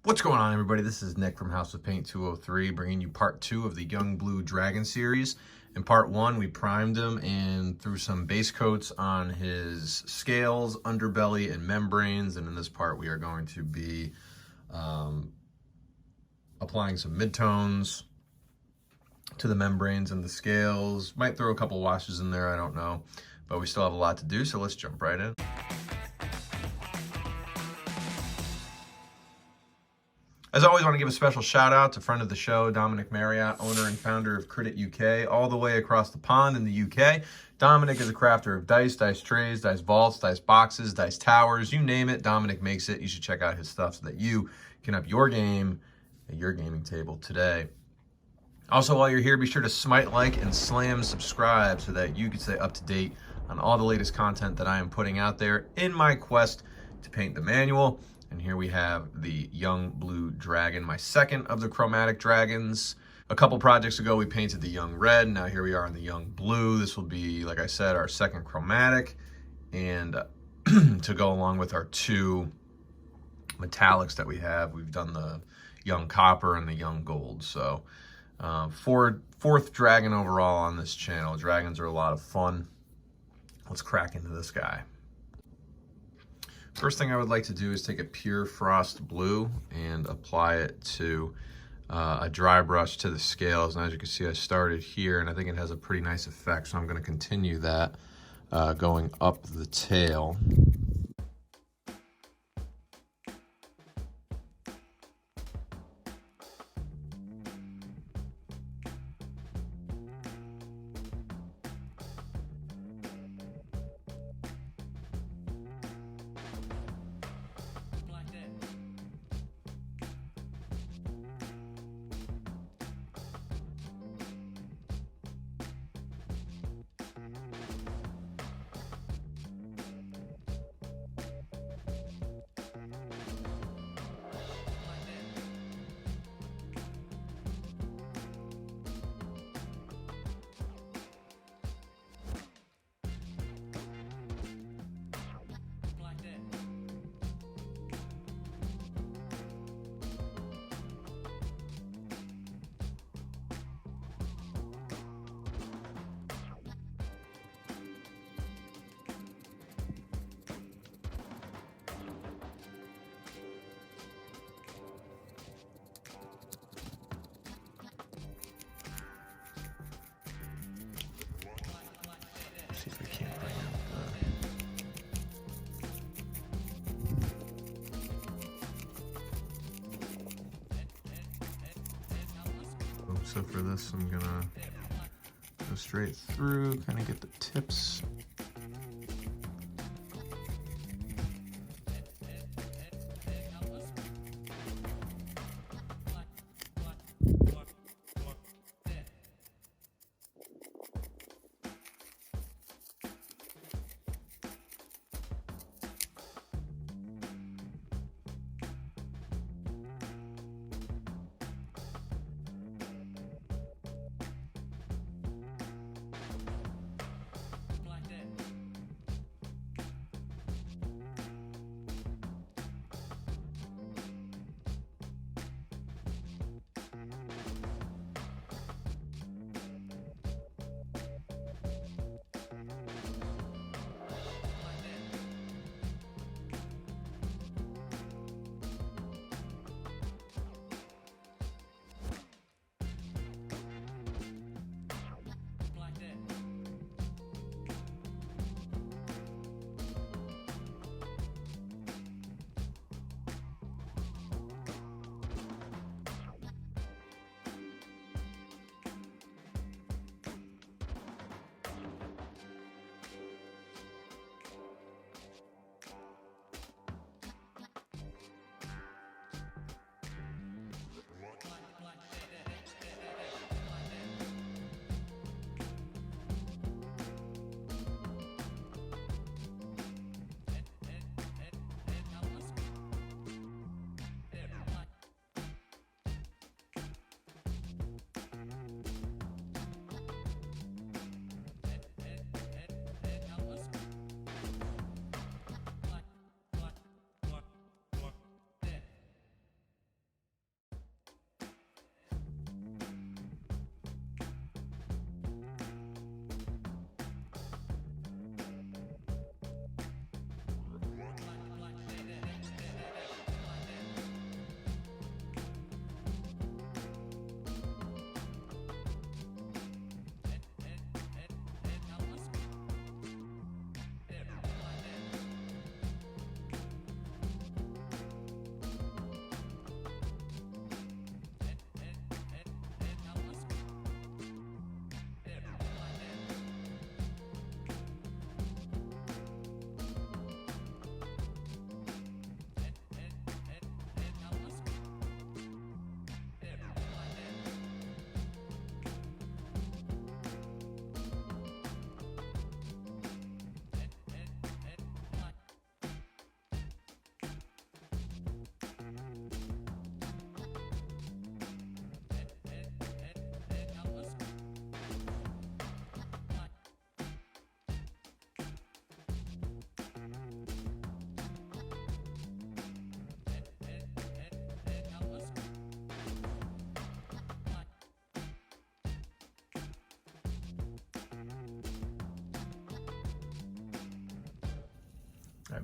What's going on, everybody? This is Nick from House of Paint 203, bringing you part 2 of the Young Blue Dragon series. In part 1, we primed him and threw some base coats on his scales, underbelly, and membranes. And in this part, we are going to be applying some midtones to the membranes and the scales. Might throw a couple washes in there, I don't know. But we still have a lot to do, so let's jump right in. As always, I want to give a special shout out to friend of the show, Dominic Marriott, owner and founder of Credit UK, all the way across the pond in the UK. Dominic is a crafter of dice trays, dice vaults, dice boxes, dice towers, you name it, Dominic makes it. You should check out his stuff so that you can up your game at your gaming table today. Also, while you're here, be sure to smite like and slam subscribe so that you can stay up to date on all the latest content that I am putting out there in my quest to paint the manual. And here we have the Young Blue Dragon, my second of the chromatic dragons. A couple projects ago, we painted the Young Red. Now here we are in the Young Blue. This will be, like I said, our second chromatic. And to go along with our two metallics that we have, we've done the Young Copper and the Young Gold. So fourth dragon overall on this channel. Dragons are a lot of fun. Let's crack into this guy. First thing I would like to do is take a pure frost blue and apply it to a dry brush to the scales. And as you can see, I started here and I think it has a pretty nice effect. So I'm going to continue that going up the tail. So for this, I'm gonna go straight through, kind of get the tips.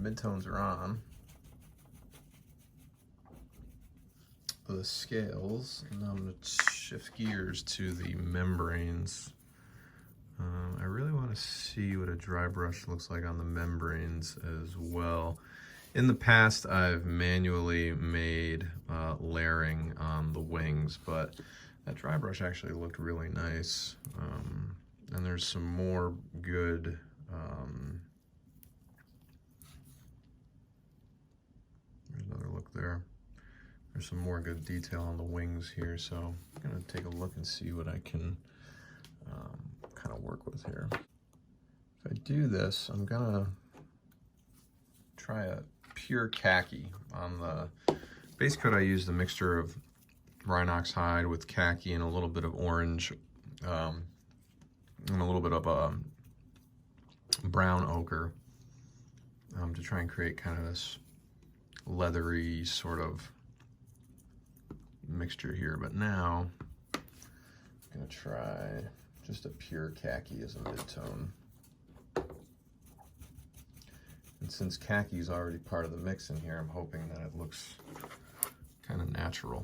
midtones are on. The scales, and now I'm going to shift gears to the membranes. I really want to see what a dry brush looks like on the membranes as well. In the past, I've manually made layering on the wings, but that dry brush actually looked really nice. And there's some more good there's another look there. There's some more good detail on the wings here, so I'm gonna take a look and see what I can kind of work with here. If I do this, I'm gonna try a pure khaki. On the base coat, I used a mixture of Rhinox hide with khaki and a little bit of orange, and a little bit of a brown ochre, to try and create kind of this leathery sort of mixture here. But now I'm gonna try just a pure khaki as a mid-tone. And since khaki is already part of the mix in here, I'm hoping that it looks kind of natural.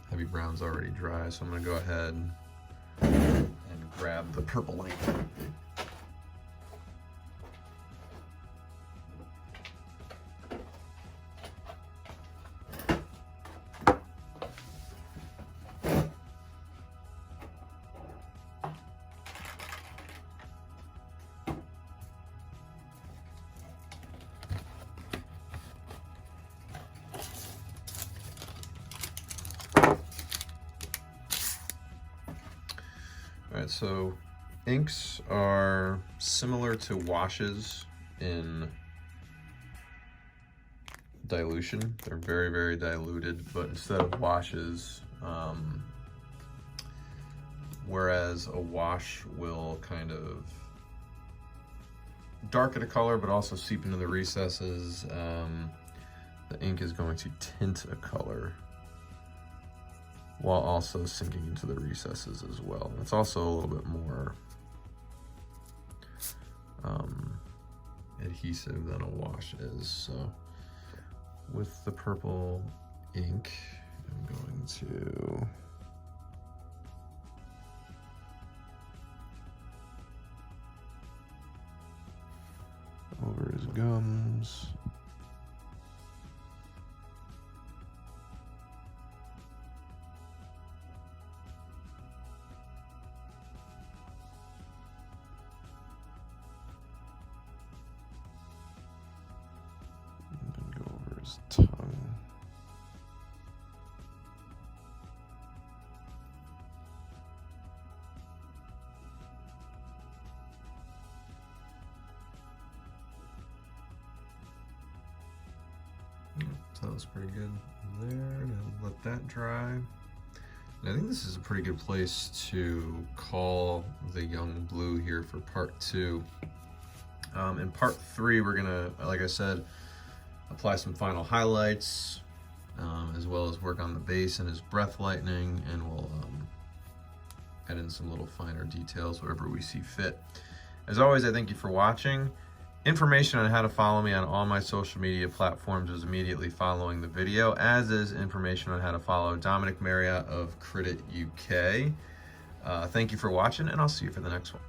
Heavy brown's already dry, so I'm gonna go ahead and grab the purple ink. All right, so inks are similar to washes in dilution. They're very, very diluted, but instead of washes, whereas a wash will kind of darken a color, but also seep into the recesses, the ink is going to tint a color while also sinking into the recesses as well. It's also a little bit more adhesive than a wash is. So with the purple ink, I'm going to over his gums. Tongue. So that was pretty good there. Now let that dry. And I think this is a pretty good place to call the young blue here for part 2. In part 3, we're gonna, like I said, apply some final highlights, as well as work on the base and his breath lightening, and we'll add in some little finer details, whatever we see fit. As always, I thank you for watching. Information on how to follow me on all my social media platforms is immediately following the video, as is information on how to follow Dominic Marriott of Crit UK. Thank you for watching, and I'll see you for the next one.